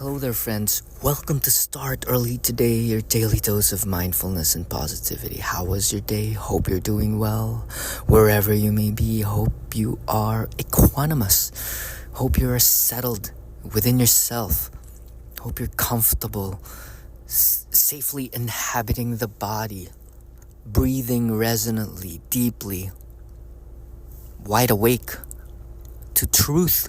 Hello there, friends. Welcome to Start Early Today, your daily dose of mindfulness and positivity. How was your day? Hope you're doing well. Wherever you may be, hope you are equanimous. Hope you are settled within yourself. Hope you're comfortable, safely inhabiting the body, breathing resonantly, deeply, wide awake to truth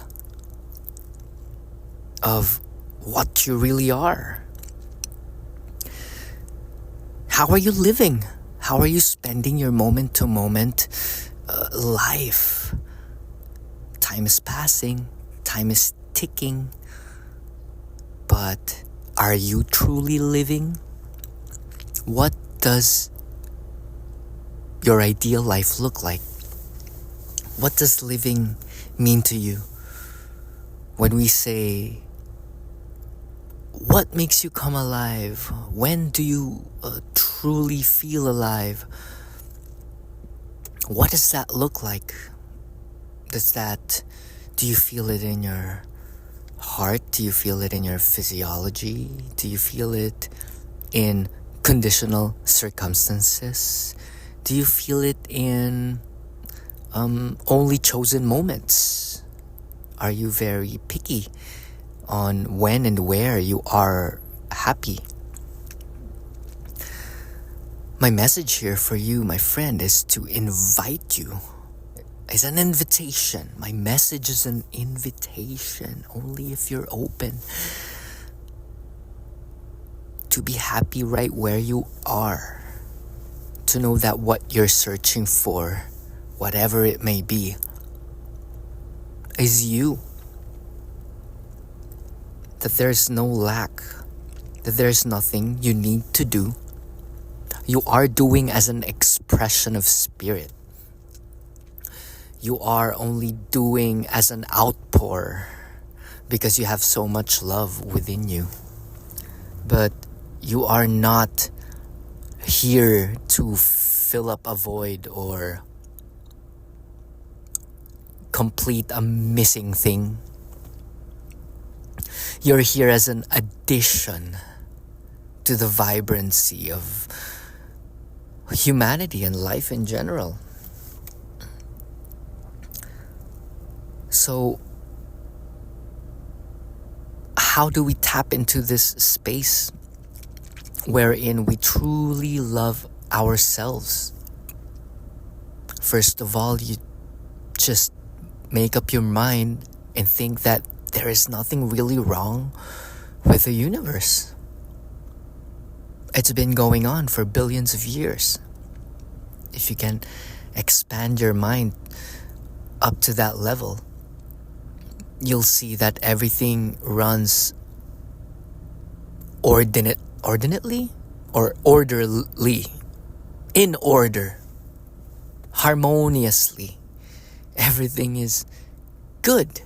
of what you really are. How are you living? How are you spending your moment-to-moment life? Time is passing, time is ticking, but are you truly living? What does your ideal life look like? What does living mean to you? When we say, what makes you come alive? When do you truly feel alive? What does that look like? Do you feel it in your heart? Do you feel it in your physiology? Do you feel it in conditional circumstances? Do you feel it in only chosen moments? Are you very picky on when and where you are happy? My message here for you, my friend, is to invite you. It's an invitation. My message is an invitation. Only if you're open to be happy right where you are. To know that what you're searching for, whatever it may be, is you. That there's no lack, that there's nothing you need to do. You are doing as an expression of spirit. You are only doing as an outpour because you have so much love within you. But you are not here to fill up a void or complete a missing thing. You're here as an addition to the vibrancy of humanity and life in general. So, how do we tap into this space wherein we truly love ourselves? First of all, you just make up your mind and think that there is nothing really wrong with the universe. It's been going on for billions of years. If you can expand your mind up to that level, you'll see that everything runs ordinately or orderly, in order, harmoniously. Everything is good.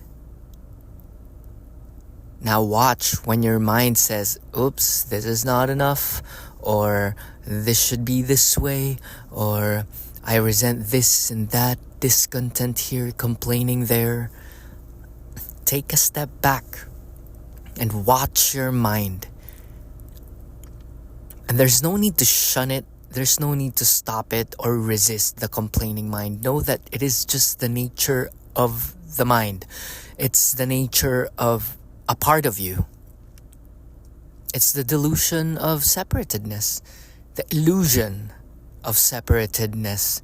Now watch when your mind says, oops, this is not enough, or this should be this way, or I resent this and that, discontent here, complaining there. Take a step back and watch your mind. And there's no need to shun it. There's no need to stop it or resist the complaining mind. Know that it is just the nature of the mind. It's the nature of a part of you. It's the delusion of separatedness, the illusion of separatedness.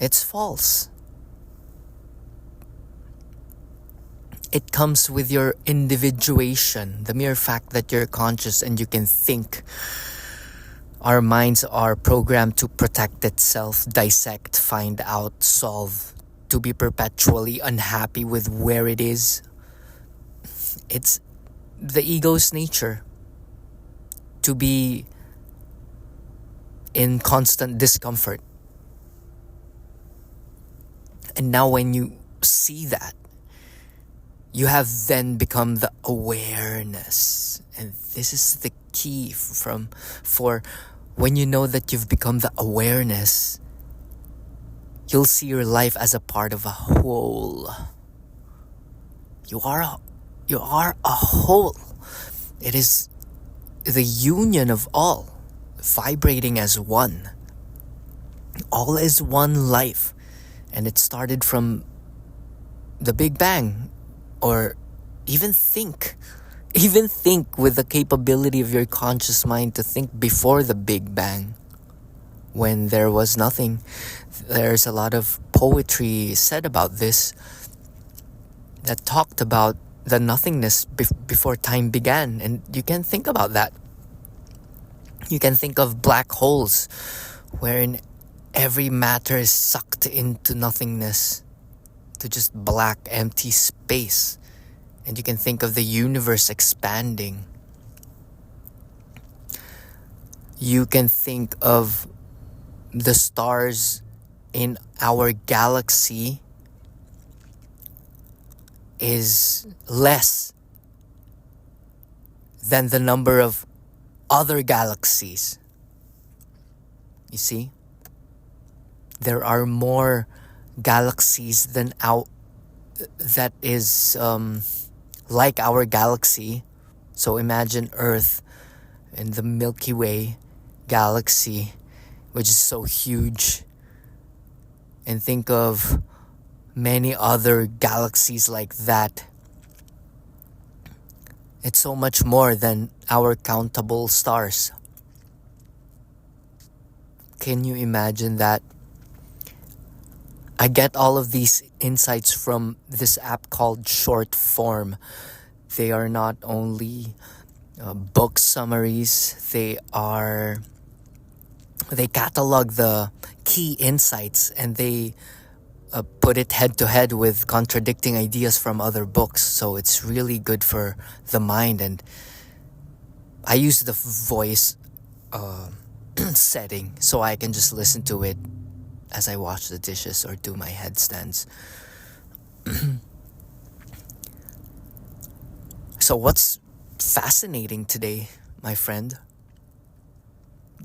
It's false. It comes with your individuation, the mere fact that you're conscious and you can think. Our minds are programmed to protect itself, dissect, find out, solve, to be perpetually unhappy with where it is. It's the ego's nature to be in constant discomfort. And now when you see that, you have then become the awareness. And this is the key for when you know that you've become the awareness, you'll see your life as a part of a whole. You are You are a whole. It is the union of all, vibrating as one. All is one life. And it started from the Big Bang. Or even think with the capability of your conscious mind to think before the Big Bang, when there was nothing. There's a lot of poetry said about this that talked about the nothingness before time began. And you can think about that. You can think of black holes, wherein every matter is sucked into nothingness, to just black, empty space. And you can think of the universe expanding. You can think of the stars in our galaxy is less than the number of other galaxies. You see? There are more galaxies than that is like our galaxy. So imagine Earth and the Milky Way galaxy, which is so huge, and think of many other galaxies like that. It's so much more than our countable stars. Can you imagine that? I get all of these insights from this app called Shortform. They are not only book summaries, they catalog the key insights, and they put it head to head with contradicting ideas from other books. So it's really good for the mind. And I use the voice setting so I can just listen to it as I wash the dishes or do my headstands. So what's fascinating today, my friend?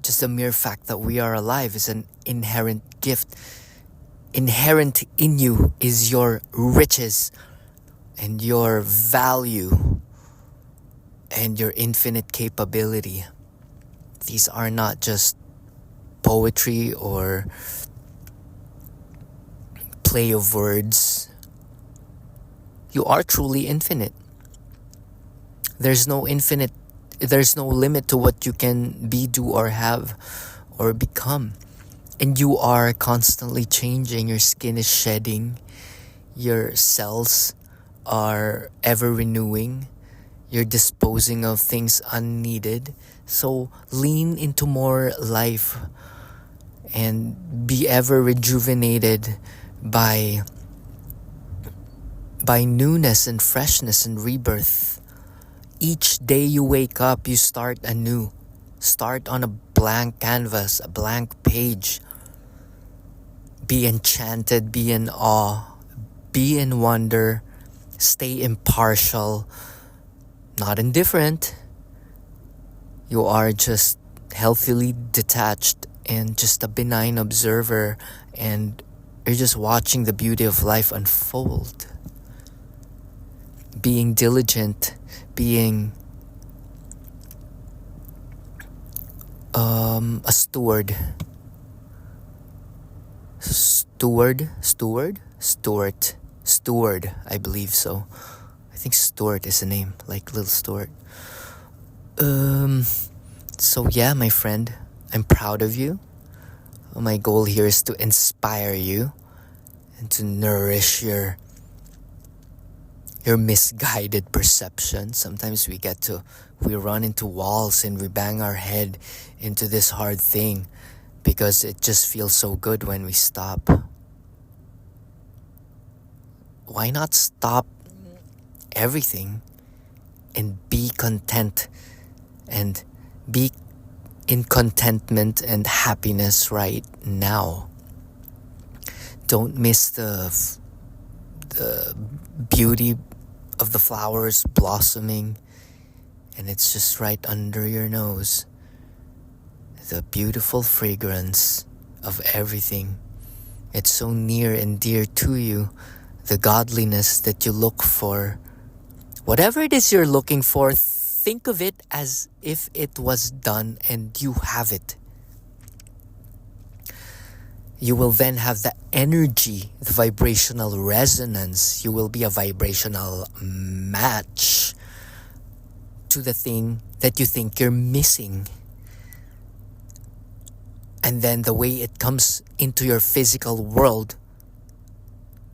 Just the mere fact that we are alive is an inherent gift. Inherent in you is your riches and your value and your infinite capability. These are not just poetry or play of words. You are truly infinite. There's no limit to what you can be, do, or have, or become. And you are constantly changing. Your skin is shedding. Your cells are ever renewing. You're disposing of things unneeded. So lean into more life and be ever rejuvenated by newness and freshness and rebirth. Each day you wake up, you start anew. Start on a blank canvas, a blank page. Be enchanted, be in awe, be in wonder, stay impartial, not indifferent. You are just healthily detached and just a benign observer, and you're just watching the beauty of life unfold. Being diligent, being a steward, I believe so. I think Stuart is a name, like Little Stuart. So yeah, my friend, I'm proud of you. My goal here is to inspire you and to nourish your misguided perception. Sometimes we run into walls and we bang our head into this hard thing because it just feels so good when we stop. Why not stop everything and be content and be in contentment and happiness right now? Don't miss the beauty of the flowers blossoming, and it's just right under your nose. The beautiful fragrance of everything. It's so near and dear to you. The godliness that you look for Whatever it is you're looking for, think of it as if it was done and you have it. You will then have the energy, the vibrational resonance. You will be a vibrational match to the thing that you think you're missing. And then the way it comes into your physical world,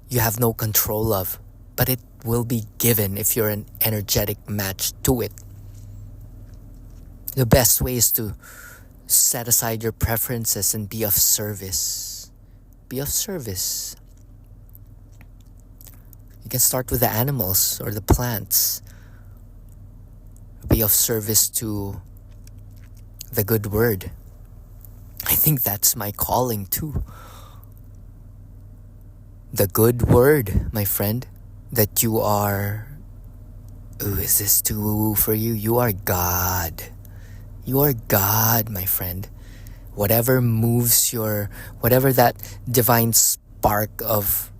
you have no control of. But it will be given if you're an energetic match to it. The best way is to set aside your preferences and be of service. Be of service. You can start with the animals or the plants. Be of service to the good word. I think that's my calling too. The good word, my friend, that you are... Ooh, is this too woo for you? You are God. You are God, my friend. Whatever moves whatever that divine spark of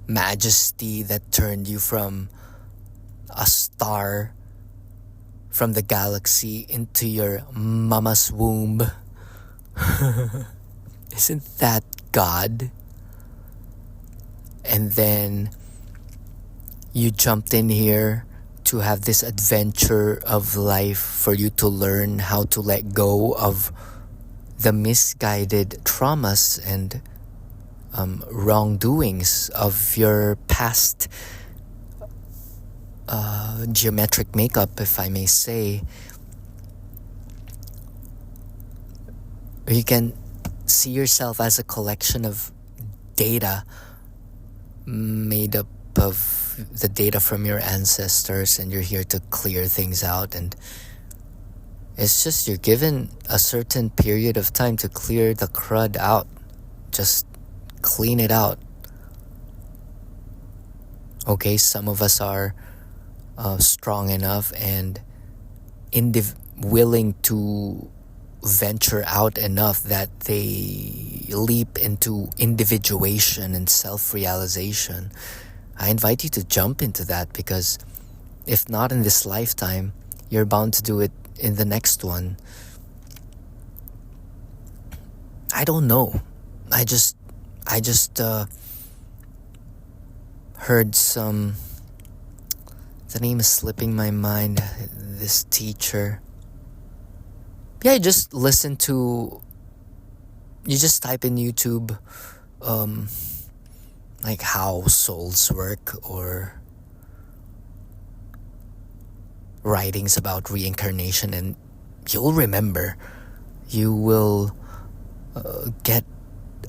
majesty that turned you from a star from the galaxy into your mama's womb. Isn't that God? And then you jumped in here to have this adventure of life for you to learn how to let go of the misguided traumas and wrongdoings of your past geometric makeup, if I may say. You can see yourself as a collection of data made up of the data from your ancestors, and you're here to clear things out. And it's just you're given a certain period of time to clear the crud out. Just clean it out. Okay, some of us are strong enough and willing to venture out enough that they leap into individuation and self-realization. I invite you to jump into that, because if not in this lifetime, you're bound to do it in the next one. I don't know. I just heard some... The name is slipping my mind. This teacher. Yeah, just listen to... You just type in YouTube, like how souls work, or writings about reincarnation, and you'll remember. You will get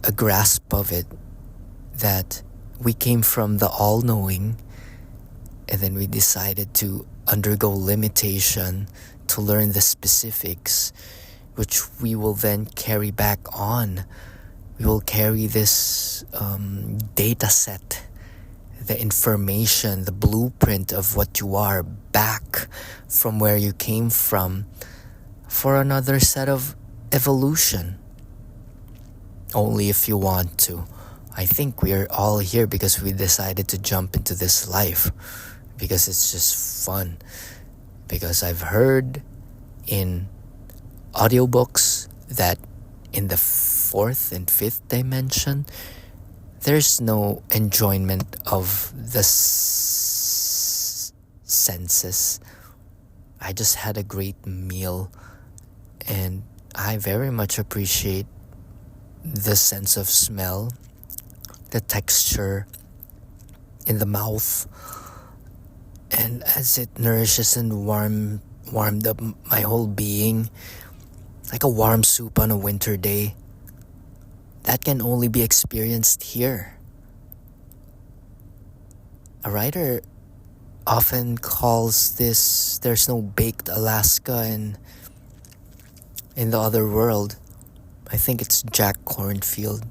a grasp of it, that we came from the all-knowing, and then we decided to undergo limitation to learn the specifics, which we will then carry back on. We will carry this data set, the information, the blueprint of what you are back from where you came from for another set of evolution. Only if you want to. I think we're all here because we decided to jump into this life, because it's just fun. Because I've heard in audiobooks that in the fourth and fifth dimension, there's no enjoyment of the senses. I just had a great meal, and I very much appreciate the sense of smell, the texture in the mouth, and as it nourishes and warmed up my whole being, like a warm soup on a winter day. That can only be experienced here. A writer often calls this, there's no baked Alaska in the other world. I think it's Jack Cornfield.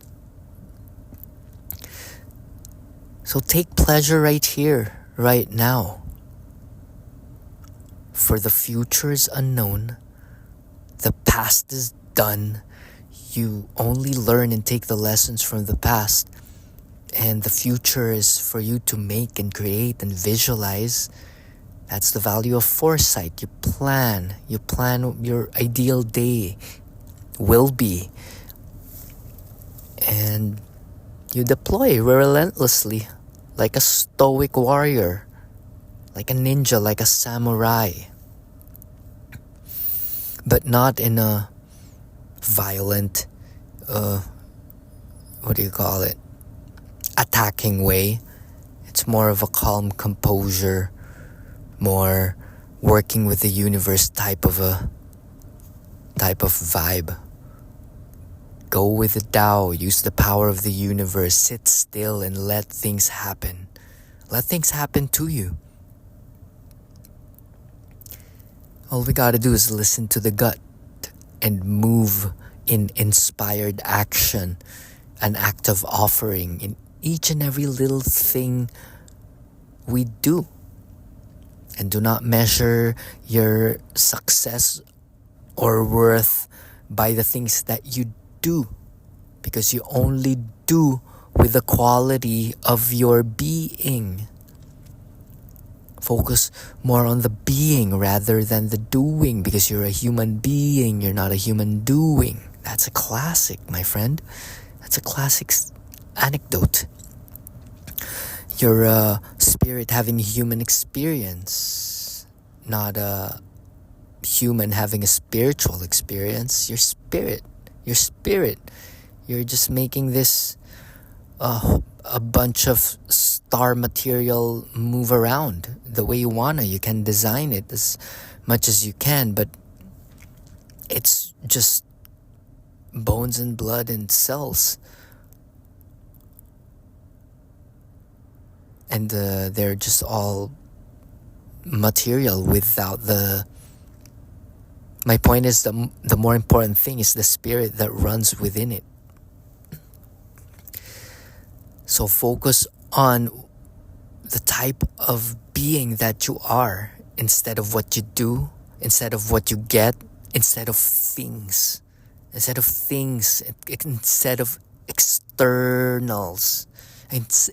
So take pleasure right here, right now. For the future is unknown. The past is done. You only learn and take the lessons from the past. And the future is for you to make and create and visualize That's the value of foresight. You plan your ideal day will be, and you deploy relentlessly like a stoic warrior, like a ninja, like a samurai, but not in a violent, what do you call it, attacking way. It's more of a calm composure, more working with the universe type of vibe. Go with the Tao, use the power of the universe, sit still and let things happen. Let things happen to you. All we gotta do is listen to the gut and move in inspired action, an act of offering in each and every little thing we do. And do not measure your success or worth by the things that you do, because you only do with the quality of your being. Focus more on the being rather than the doing, because you're a human being, you're not a human doing. That's a classic, my friend. That's a classic anecdote. You're a spirit having a human experience, not a human having a spiritual experience. You're spirit. You're just making this a bunch of star material move around the way you wanna. You can design it as much as you can, but it's just bones and blood and cells, and they're just all material without the. My point is the more important thing is the spirit that runs within it. So focus on the type of being that you are, instead of what you do, instead of what you get, instead of things. Instead of externals.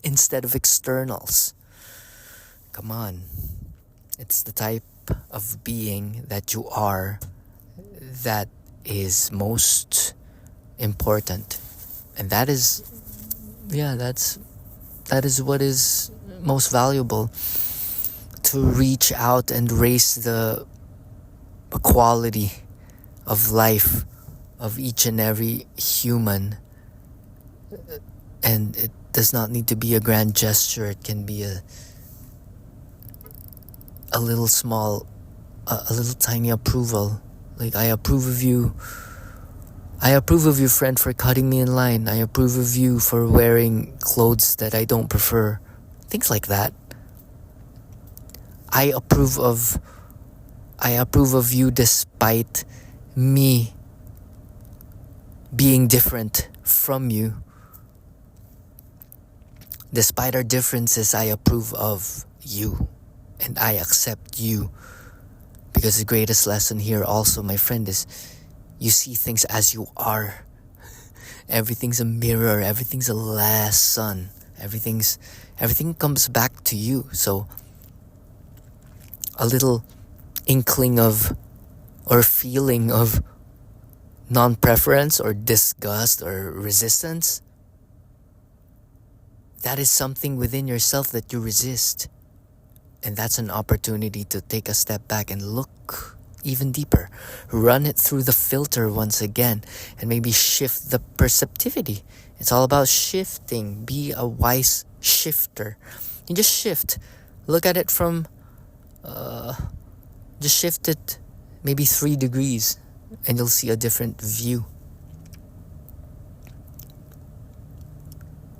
Instead of externals. Come on. It's the type of being that you are that is most important. And that is what is most valuable, to reach out and raise the quality of life of each and every human. And it does not need to be a grand gesture. It can be a little small, a little tiny approval. Like, I approve of you. I approve of you, friend, for cutting me in line. I approve of you for wearing clothes that I don't prefer. Things like that. I approve of you despite me being different from you. Despite our differences, I approve of you and I accept you. Because the greatest lesson here also, my friend, is you see things as you are. Everything's a mirror. Everything's a lesson. Everything comes back to you. So a little inkling of or feeling of non-preference or disgust or resistance, that is something within yourself that you resist. And that's an opportunity to take a step back and look even deeper. Run it through the filter once again and maybe shift the perceptivity. It's all about shifting. Be a wise shifter. You just shift. Look at it from, just shift it maybe 3 degrees and you'll see a different view.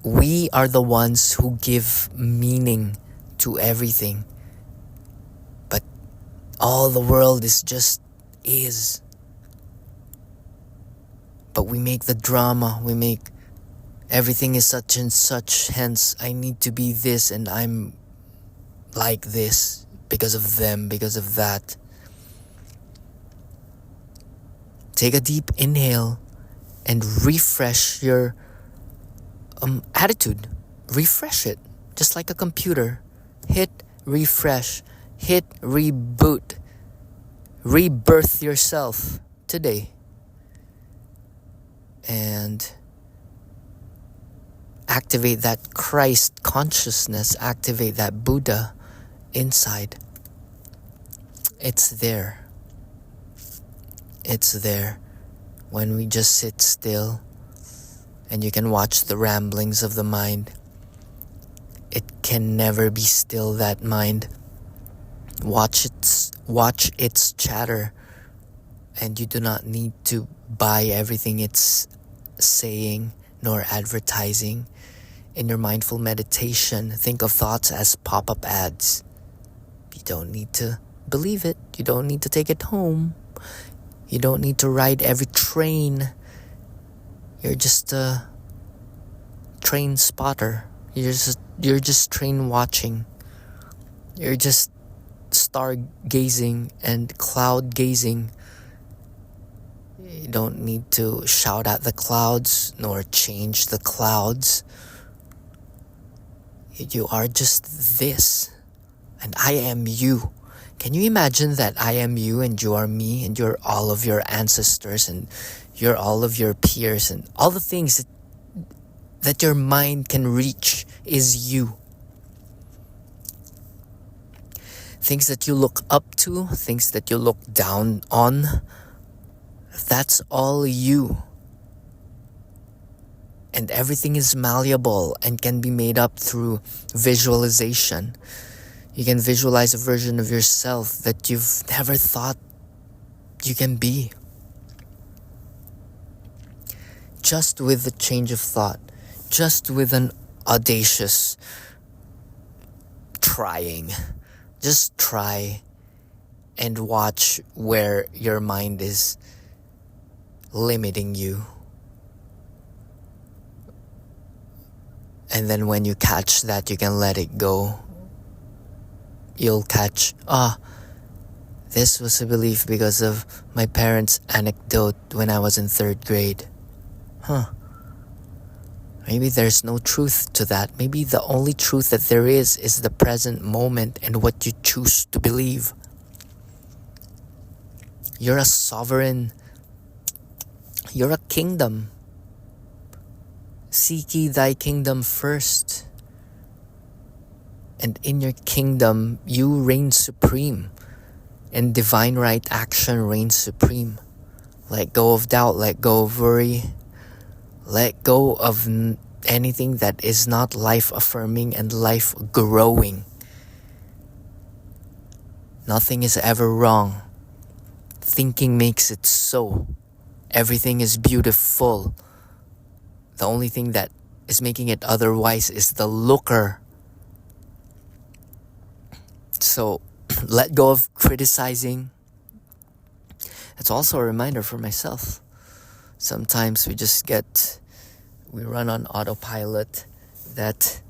We are the ones who give meaning to everything. But all the world is. But we make the drama, we make everything is such and such, hence I need to be this and I'm like this because of them, because of that. Take a deep inhale and refresh your attitude. Refresh it, just like a computer. Hit refresh Hit reboot. Rebirth yourself today. And activate that Christ consciousness. Activate that Buddha inside. It's there. It's there. When we just sit still and you can watch the ramblings of the mind. It can never be still, that mind. Watch its chatter, and you do not need to buy everything it's saying nor advertising. In your mindful meditation, think of thoughts as pop-up ads. You don't need to believe it. You don't need to take it home. You don't need to ride every train. You're just a train spotter. You're just train watching. You're just stargazing and cloud gazing. You don't need to shout at the clouds nor change the clouds. You are just this. And I am you. Can you imagine that I am you and you are me and you're all of your ancestors and you're all of your peers and all the things that your mind can reach is you. Things that you look up to, things that you look down on, that's all you. And everything is malleable and can be made up through visualization. You can visualize a version of yourself that you've never thought you can be. Just with a change of thought, just with an audacious trying. Just try and watch where your mind is limiting you. And then when you catch that, you can let it go. You'll catch, this was a belief because of my parents' anecdote when I was in 3rd grade. Maybe there's no truth to that. Maybe the only truth that there is the present moment and what you choose to believe. You're a sovereign. You're a kingdom. Seek ye thy kingdom first. And in your kingdom, you reign supreme. And divine right action reigns supreme. Let go of doubt, let go of worry. Let go of anything that is not life-affirming and life-growing. Nothing is ever wrong. Thinking makes it so. Everything is beautiful. The only thing that is making it otherwise is the looker. So, let go of criticizing. It's also a reminder for myself. Sometimes we run on autopilot that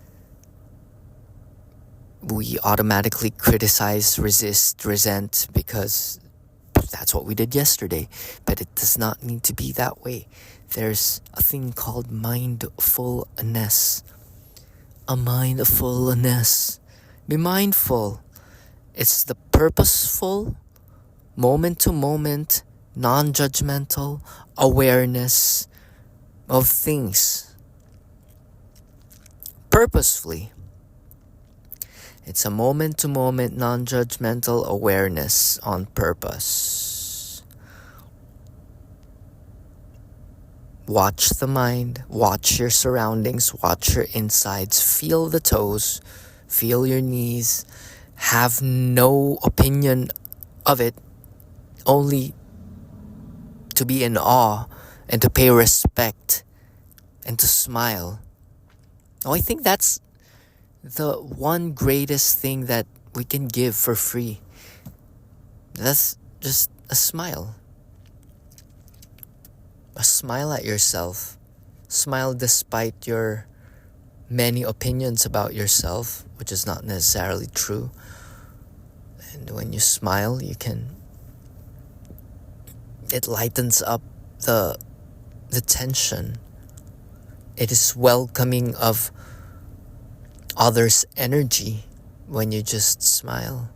we automatically criticize, resist, resent because that's what we did yesterday. But it does not need to be that way. There's a thing called mindfulness. A mindfulness. Be mindful. It's the purposeful, moment-to-moment, non-judgmental awareness of things. Purposefully. It's a moment-to-moment, non-judgmental awareness on purpose. Watch the mind, watch your surroundings, watch your insides, feel the toes, feel your knees, have no opinion of it, only to be in awe and to pay respect and to smile. Oh, I think that's the one greatest thing that we can give for free. That's just a smile. A smile at yourself. Smile despite your many opinions about yourself, which is not necessarily true. And when you smile, it lightens up the tension. It is welcoming of others' energy when you just smile.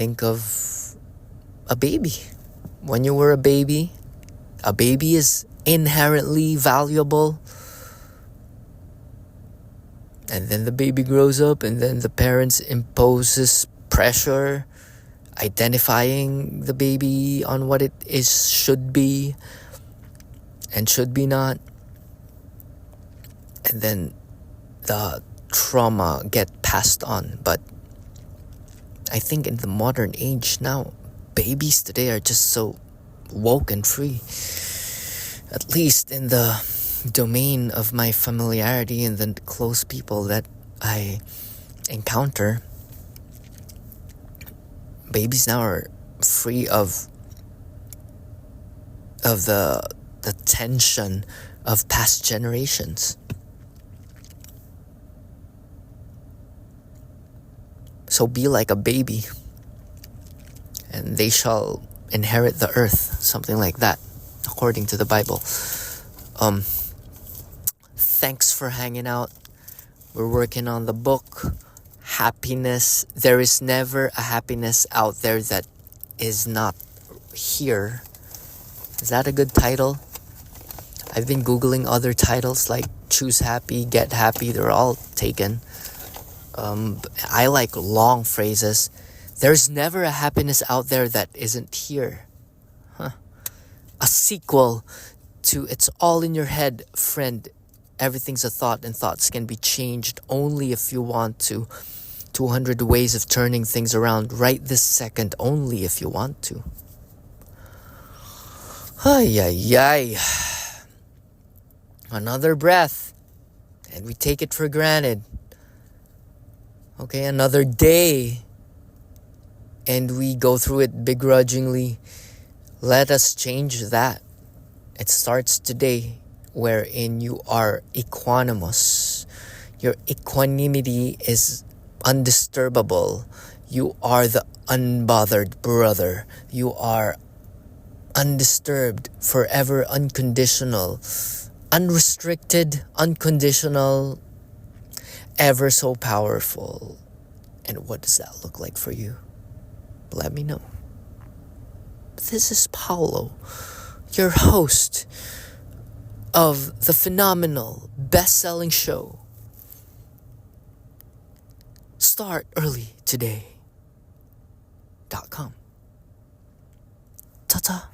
think of a baby. When you were a baby is inherently valuable. And then the baby grows up, and then the parents imposes pressure, identifying the baby on what it is, should be, and should be not. And then the trauma get passed on. But I think in the modern age now, babies today are just so woke and free. At least in the domain of my familiarity and the close people that I encounter, babies now are free of the tension of past generations. So be like a baby, and they shall inherit the earth, something like that, according to the Bible. Thanks for hanging out. We're working on the book, Happiness. There is never a happiness out there that is not here. Is that a good title? I've been Googling other titles like Choose Happy, Get Happy. They're all taken. I like long phrases. There's never a happiness out there that isn't here. A sequel to It's All in Your Head, friend. Everything's a thought, and thoughts can be changed only if you want to. 200 ways of turning things around right this second, only if you want to. Ay, ay, ay. Another breath, and we take it for granted. Okay, another day, and we go through it begrudgingly. Let us change that. It starts today, wherein you are equanimous. Your equanimity is undisturbable. You are the unbothered brother. You are undisturbed, forever unconditional, unrestricted, unconditional, ever so powerful. And what does that look like for you? Let me know. This is Paolo, your host of the phenomenal best-selling show, StartEarlyToday.com. Ta-ta.